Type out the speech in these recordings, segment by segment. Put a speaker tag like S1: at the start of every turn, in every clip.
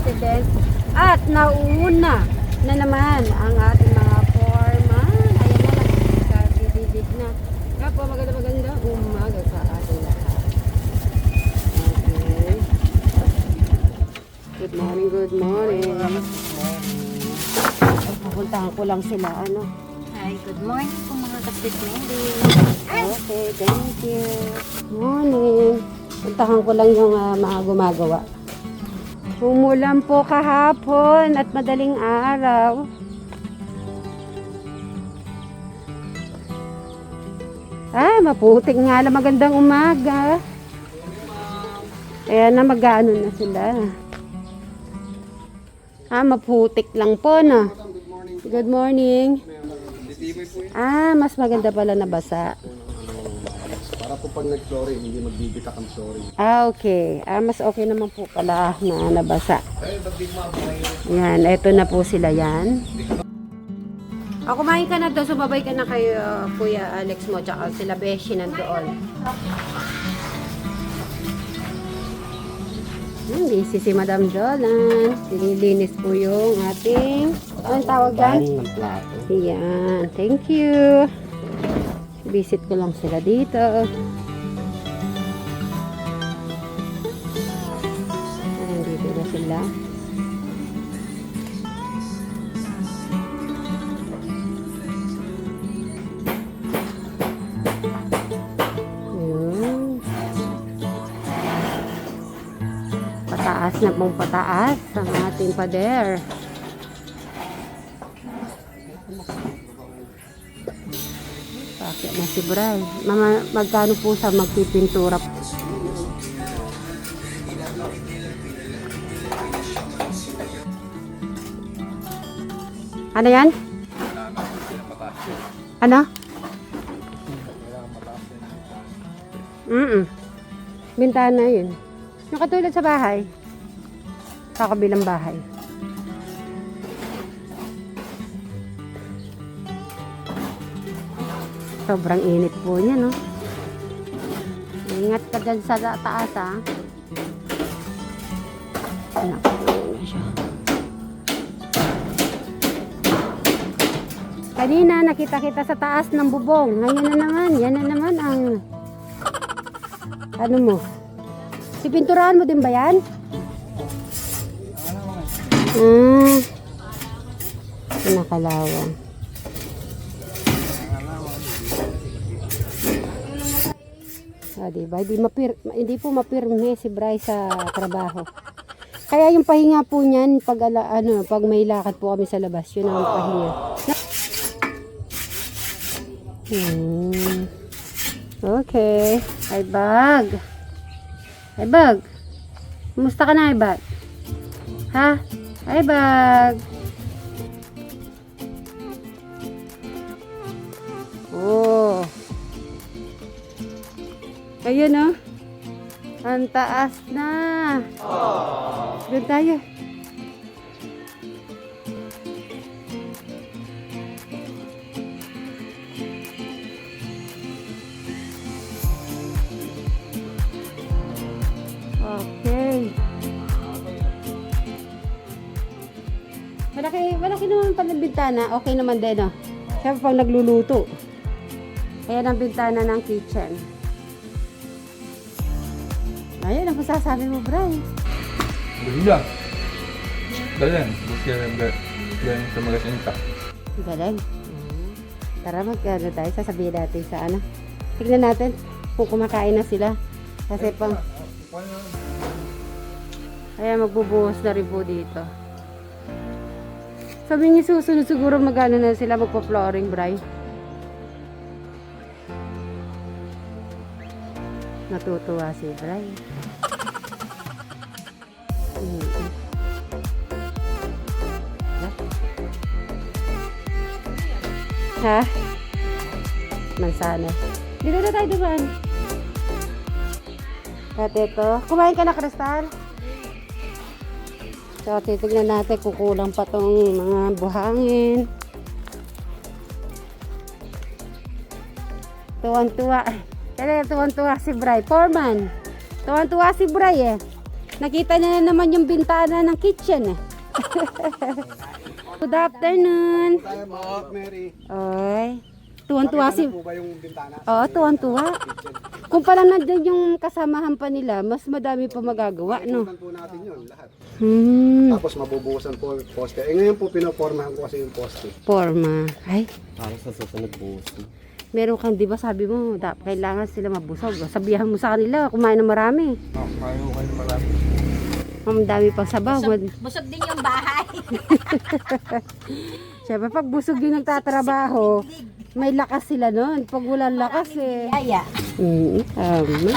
S1: residents at nauna na naman ang ating mga foreman. Ayan na, nagkakadidig na. Kaya po, maganda umaga sa ating lahat. Okay. Good morning, good morning. Pupuntahan ko lang sila, ano.
S2: Hi, good morning po mga kapitmeri.
S1: Okay, thank you. Morning. Puntahan ko lang yung mga gumagawa. Umulan po kahapon at madaling araw. Maputik nga lang. Magandang umaga. Ayan na, mag-ano na sila. Maputik lang po, no? Good morning. Mas maganda pala na basa.
S3: Para po pag nag-flooring, hindi magbibitak ang flooring.
S1: Okay. Mas okay naman po pala na nabasa. Yan, eto na po sila yan. Kumain ka na doon, sumabay ka na kay Kuya Alex mo, tsaka sila Beshi nandoon. Busy si Madam Jolan. Nililinis po yung ating, anong tawag dyan? Yan, thank you. Visit ko lang sila dito. Ayan, dito na sila. Ayan. Pataas na pong pataas ang ating pader. Bakit na si Bray? Mama, magkano po sa magpipintura? Ano yan? Ano? Bintana yun. Yung katulad sa bahay. Sa kabilang bahay. Sobrang init po niya, no? Ingat ka dyan sa taas, ha? Anak, na siya. Kanina, nakita kita sa taas ng bubong. Ngayon na naman, yan na naman ang... Ano mo? Pipinturahan mo din ba yan? Nakalawang. Diba? Hindi po mapirme si Bray sa trabaho. Kaya yung pahinga po niyan pag pag may lakad po kami sa labas, yun ang pahinga. Okay. Ay bag. Kumusta ka na, ay bag? Ha? Ay bag. Oh. Ayun, oh. Ang taas na. Doon tayo. Okay. Malaki naman pala ng bintana. Okay naman din, oh. Siyempre pag nagluluto. Ayan ang bintana ng kitchen. Ayun, ang masasabi mo, Bray.
S4: Galing. Galing. Galing sa magasinta.
S1: Galing. Tara, magkano tayo. Sasabihin natin sa ano. Tignan natin kung kumakain na sila. Kasi pang... Kaya magbubuhos na rin po dito. Sabi niya susunod siguro magano na sila magpa-flooring, Bray. Natutuwa si Bray. Ha? Mansana. Dito na tayo dumaan. At ito, kumain ka na, Kristal? So, titignan natin kung kulang pa tong mga buhangin. Tuwan-tuwa. Kaya tuwan-tuwa si Bray. Foreman. Tuwan-tuwa si Bray, eh. Nakita na naman yung bintana ng kitchen eh. Good afternoon.
S3: Tayo mga Mary.
S1: Oy. Tuwan-tuwa si...
S3: Po ba yung bintana?
S1: Oo, tuwan-tuwa. Kung pala nandun yung kasamahan pa nila, mas madami pa magagawa, no?
S3: Ikutan po natin yun lahat. Tapos mabubuhusan po yung poste. Eh ngayon po pinopormahan ko kasi yung poste.
S1: Forma. Ay,
S5: Para sa susunod buhos.
S1: meron kang, di ba sabi mo, kailangan sila mabusog. Sabihan mo sa kanila, kumain na marami.
S4: Kayo kayo marami.
S1: Ang dami pang sabaw.
S2: Busog din yung bahay.
S1: Siyempre, pag busog yung nagtatrabaho, may lakas sila nun. Pag walang lakas eh.
S2: Kaya.
S1: Tama.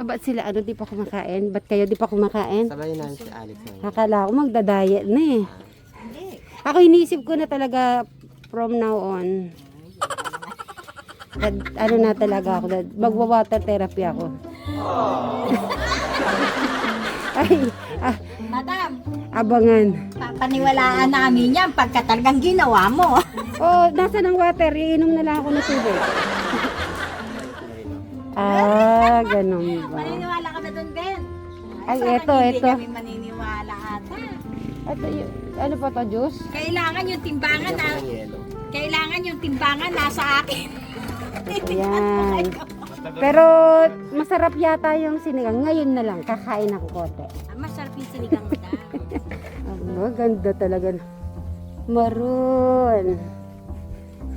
S1: Ba't sila ano, di pa kumakain? Ba't kayo di pa kumakain?
S5: Sabay na si Alex na.
S1: Akala ko magdadayet na eh. Ako iniisip ko na talaga from now on. Ano na talaga ako, magwa-water therapy ako. Ay,
S2: Madam,
S1: abangan.
S2: papaniwalaan namin yan pagka talagang ginawa mo.
S1: Oh, nasa ng water, iinom na lang ako ng tubig. Ganun ba?
S2: Maniniwala ka na doon, Ben.
S1: Ay,
S2: parang
S1: eto.
S2: Hindi kami maniniwala ata.
S1: Ito, ano pa to, juice?
S2: Kailangan yung timbangan na,
S5: Yelo.
S2: kailangan yung timbangan nasa akin.
S1: Ayan. Pero masarap yata yung sinigang. Ngayon na lang, kakain ako konti.
S2: Masarap yung sinigang, madam.
S1: Ang ganda talaga. Maroon.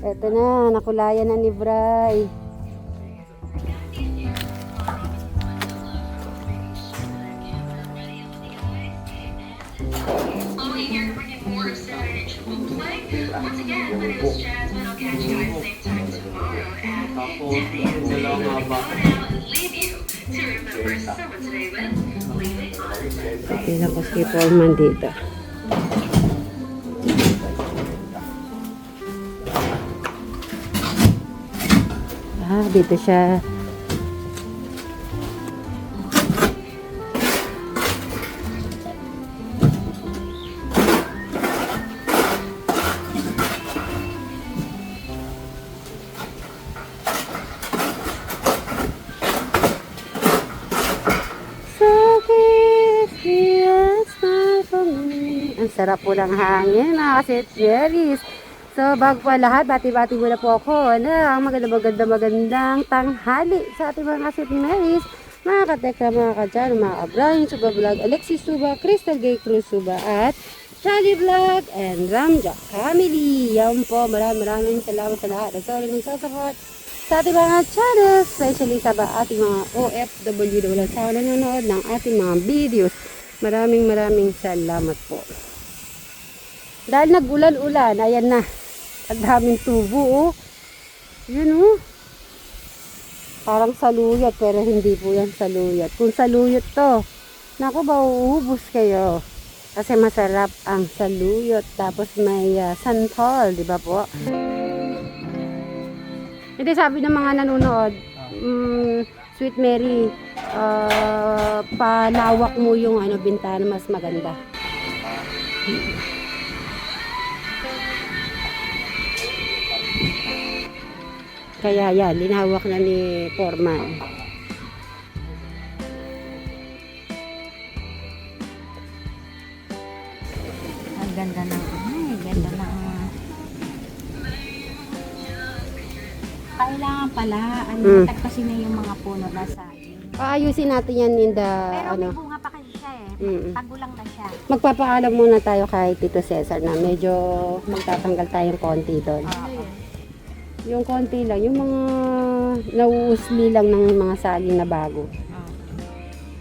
S1: Eto na, nakulayan na ni Bray. Ilang ko si Foreman dito. Dito siya. Ang sarap po ng hangin, mga kasitjeris. So, bago pa lahat, bati-bati muna po ako ng magandang tanghali sa ating mga kasitjeris. Mga katekra, mga kadyan, mga ka-Brian, Suba Vlog, Alexis Suba, Crystal Gay Cruz Suba, at Charlie Vlog, and Ramja Family. Yan po, maraming salamat sa lahat. At sorry ng support sa ating mga channels, especially sa ating mga OFW na walang sawa nanonood ng ating mga videos. Maraming salamat po. Dahil nag-ulan-ulan, ayan na. Ang daming tubo, oh. Yun, oh. Parang saluyot, pero hindi po yan saluyot. Kung saluyot to, naku ba, uubos kayo. Kasi masarap ang saluyot. Tapos may santol, di ba po? Hindi, sabi ng mga nanonood, Sweet Mary, palawak mo yung bintana, mas maganda. Kaya yan, linawak na ni Foreman.
S2: Ang ganda ng, ganda ng, kailangan pala, tagpasin na yung mga puno na sa
S1: Ayusin natin yan in the,
S2: pero may bunga pa kasi siya tagulang na siya.
S1: Magpapaalam muna tayo kay Tito Cesar na medyo magtatanggal tayong konti doon. Yung konti lang, yung mga nauusli lang ng mga saging na bago.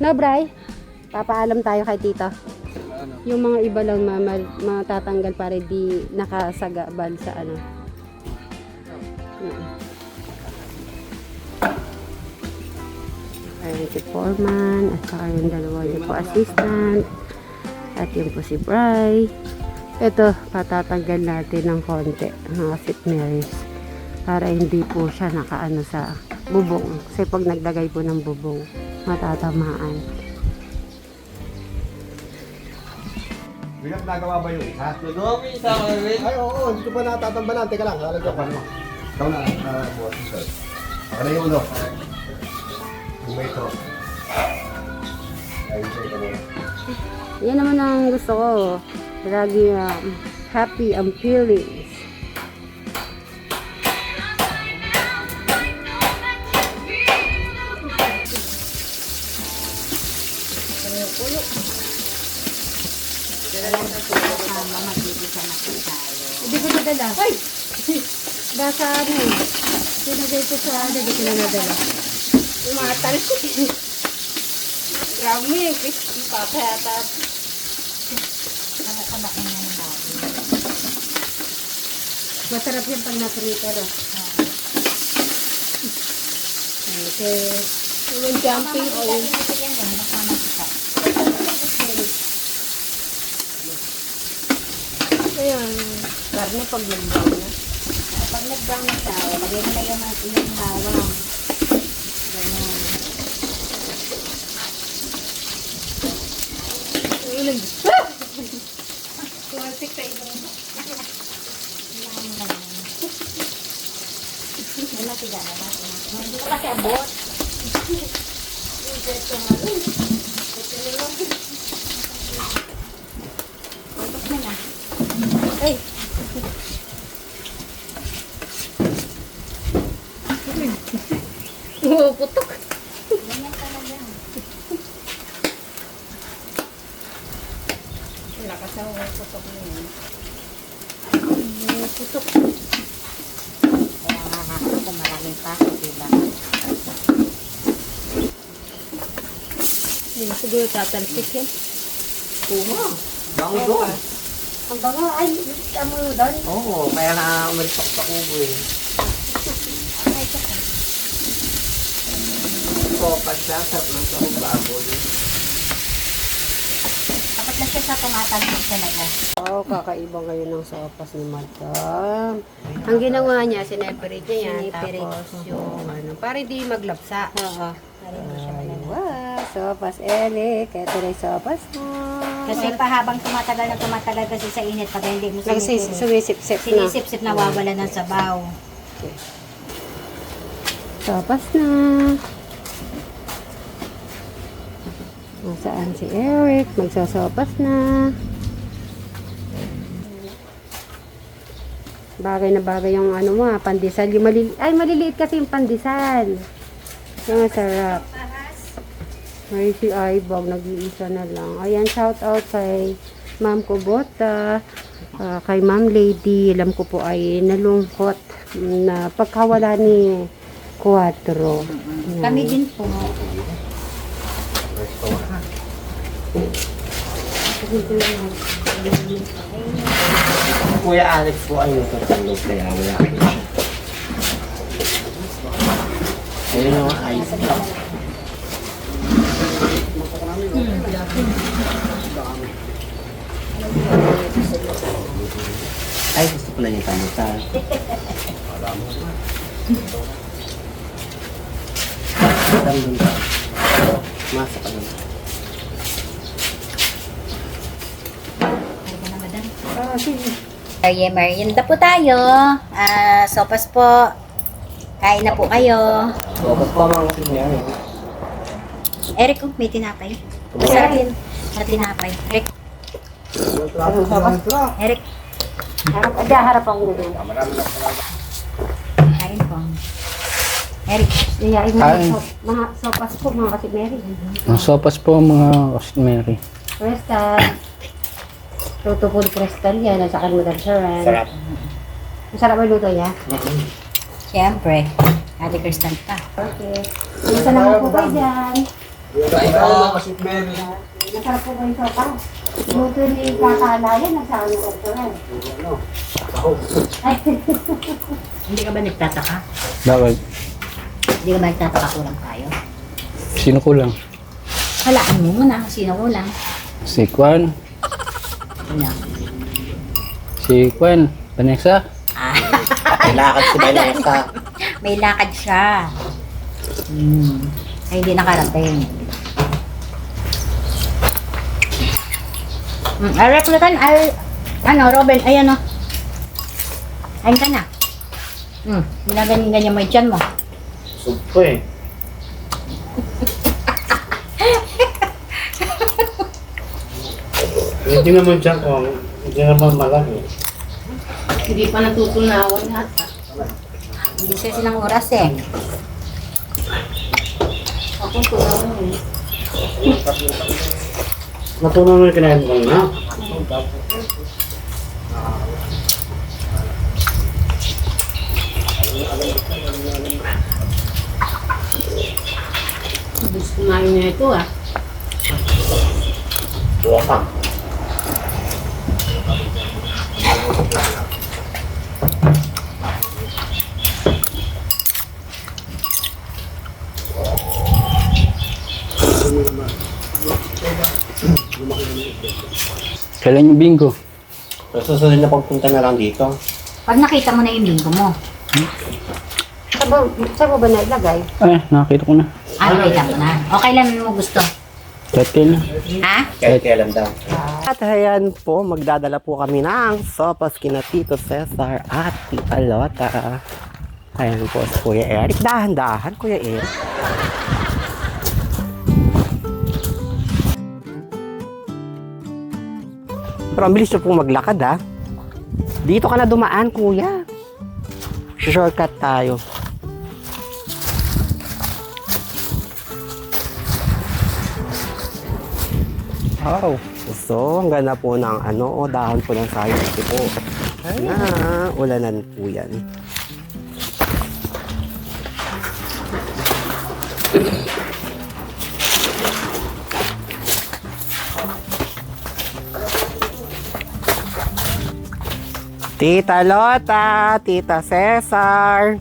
S1: No, Bray? Papaalam tayo kay Tito. Yung mga iba lang matatanggal para di nakasagabal sa Ayan si Foreman, at saka yung dalawa niya po assistant, at yun po si Bray. Ito, patatanggal natin ng konti, mga St. Mary's, para hindi po siya nakaano sa bubong. Kasi pag naglagay po ng bubong, matatamaan.
S3: Bilang nagawa ba yung isa?
S5: Nagawa mo yung isa ko, Will?
S3: Ay, oo, hindi ko pa natatambalan. Teka lang, lalagyan ko. Ikaw na, buhat sir. Ako na yung ulo. Yung may ito. Enjoy ka muna.
S1: Yan naman ang gusto ko. Lagi happy ang feelings. Hindi ko nadala. Ay! Baka ano eh. Sinagay ko sa ano, hindi ko na nadala.
S2: Umatal ko. Grabe, crispy pa kaya
S1: Masarap yan pag nasa-liter. Okay.
S2: Yung jumping oil. Ayan. Karne pag nag-brown na. Pag nag-brown na siya, lagay mo na yung bawang. Ganyan. Uling. Tumasik sa ibang. Wala siya na ba? Hindi ko kasi abot. Abot na na. Ay! Oo, putok. Ganyan talaga. Wala ka sa putok na yun. Putok. Kaya nga kung maraming paso, diba? Hindi na siguro tatalsik yan. Oo.
S5: Bango doon.
S1: Ang bango, ay, amo doon.
S5: Oo, kaya nga umalis ako sa kubo eh. Sopas lang, sarap ng sahog baboy.
S2: Dapat na siya sa tumatalsik talaga.
S1: Oh, kakaiba ngayon ng sopas ni Madam. Ang ginawa niya, sineperate niya yan.
S2: Sineperate.
S1: Tapos yung ano, para hindi maglapsa.
S2: Oo. Para hindi siya malala.
S1: Wow, sopas Eric. Ito na yung sopas mo.
S2: Kasi pa habang tumatagal kasi sa init, pag hindi mo
S1: Sumisip-sip na.
S2: sinisip-sip nawawala ng sabaw.
S1: Sopas na. Nasaan si Eric? Magsasopas na. Bagay na bagay yung ano mo, pandesal. Yung maliliit kasi yung pandesal. Yung masarap. May si Aibog, nag-iisa na lang. Ayan, shout out kay Ma'am Kubota, kay Ma'am Lady. Alam ko po ay nalungkot na pagkawala ni Quatro.
S2: Kami din po.
S5: Kuya Alex po ay natutulog kaya wala ko siya. Ayun yung ice cream. Ay, gusto ko lang yung tamutan. Madam dun ba? Masa ka dun.
S2: Merienda po tayo. Sopas po. Kain na po kayo.
S5: Sopas po mga kapitbahay.
S2: Eric, may tinapay. Masarap yun. Sa tinapay. Eric. Eric.
S1: Harap ang gulo.
S2: Kain po. Eric.
S1: Iyain mo
S6: Kain.
S1: mga sopas po, mga kasimeri.
S6: Ang sopas po mga Rosemary.
S1: Crystal. Luto po ni Crystal yan. Nasa akin mo dahil siya.
S5: Sarap.
S1: Masarap ang luto niya.
S2: Siyempre. Ate Kristen pa.
S1: Okay. Isa naman po kayo dyan.
S3: Mary.
S1: Masarap po kayo sopa. Luto ni Kakalayan. Nasa akin mo restaurant. Ay,
S2: Hindi ka ba nagtataka?
S6: Bakit?
S2: Hindi ka ba nagtataka kulang tayo?
S6: Sino kulang?
S2: Halaan mo muna. Sino kulang?
S6: Si Kwan?
S2: Wala.
S6: Si Kwan? Vanessa?
S5: Lakad si Vanessa.
S2: May lakad siya. Ay, hindi nakarating. Ay, Rekulatan, Robin, ayan o. Kain ka na. Ginaganyan mo yung tiyan mo.
S5: Supo eh. Hindi naman dyan kung hindi naman malaki.
S2: Hindi pa natutunawan yata.
S7: Hindi siya silang oras eh.
S2: Ako tunawan eh.
S5: Natunaw na yung kinain mo na.
S2: Gusto kumain na ito ah.
S5: Wakang.
S6: Kailan yung bingo?
S5: So, susunod na pagpunta na lang dito.
S7: Pag nakita mo na yung linggo mo,
S1: Saan mo ba nailagay?
S6: Ay, nakakita ko na.
S7: nakita mo na. O kailan mo gusto?
S6: Kahit kailan.
S7: Ha?
S5: Kahit kailan daw.
S8: At ayan po, magdadala po kami ng sopas kina Tito Cesar at Tita Lota. Ayan po si Kuya Eric. Dahan-dahan, Kuya Eric. Pero ang bilis nyo pong maglakad ha. Dito ka na dumaan, Kuya. Shortcut tayo. Wow. So, ang ganda po ng dahon po ng sayang po. Na, ulanan po yan. Tita Lota, Tita Cesar.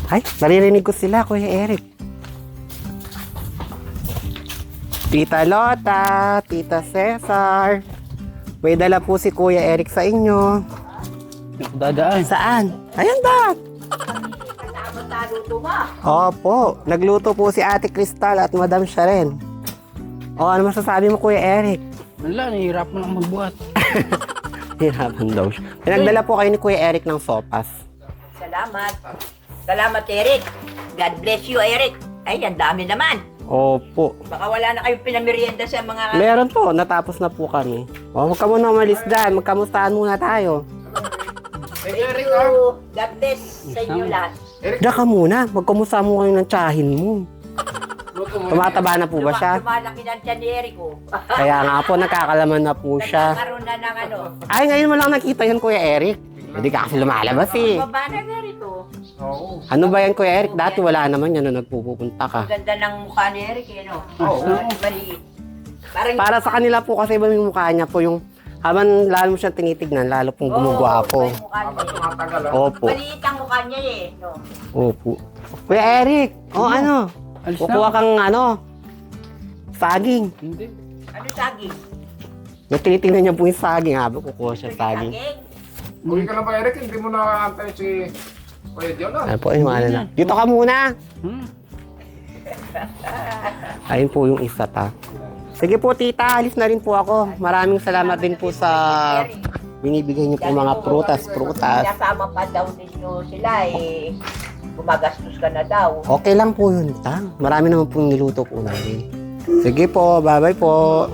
S8: Ay, naririnig ko sila, Kuya Eric. Tita Lota, Tita Cesar. May dala po si Kuya Eric sa inyo.
S6: Dadaan.
S8: Saan? Ayan ba? Opo, nagluto po si Ate Cristal at Madam Sharon. O, ano masasabi mo, Kuya Eric?
S6: Wala, nahihirap mo lang magbuhat.
S8: Hirapan daw siya. Pinagdala po kayo ni Kuya Eric ng sopas.
S2: Salamat. Salamat, Eric. God bless you, Eric. Ay, ang dami naman.
S8: Opo.
S2: Baka wala na kayong pinamerienda sa mga...
S8: Meron po, natapos na po kami. O, huwag ka muna umalis dyan. Magkamustahan muna tayo.
S2: Thank you. God bless sa inyo lahat.
S8: Diyan ka muna. Magkamusta mo kayo ng tsahin mo. Tumataba na po ba siya?
S2: Lumalaki na tiyan ni Eric, oh.
S8: Kaya nga po, nakakalaman na po siya.
S2: Nagkakaroon na ng ano.
S8: Ay, ngayon mo lang nakita yan, Kuya Eric. Hindi ka kasi lumalabas eh.
S2: Baba na nga rito.
S8: Ano ba yan, Kuya Eric? Dati wala naman yan nung nagpupunta ka.
S2: Ganda ng mukha ni Eric, eh, no? Oo. Maliit. Parang
S8: Para sa kanila po kasi iba yung mukha niya po yung habang lalo mo siyang tinitignan, lalo pong gumugwapo.
S2: yung mukha niya, eh.
S8: Opo.
S2: Maliit ang mukha niya, eh, no?
S8: Opo. Kuya Eric, ano?
S6: Alis
S8: Kukuha
S6: na.
S8: kang saging.
S6: Hindi.
S2: Ano saging?
S8: Tinitingnan niya po yung saging habang kukuha siya saging.
S4: Uwi ka na ba, Eric? Hindi mo na antay si Kuya John, ah?
S8: Ayun po, yung na. Dito ka muna. Ayun po yung isa ta. Sige po, tita. Alis na rin po ako. Maraming salamat din po sa binibigay niyo po mga prutas.
S2: Kasama pa daw ninyo sila, eh. Gumagastos ka na daw.
S8: Okay lang po yun, ta. Marami naman po niluto po namin. Sige po, bye-bye po.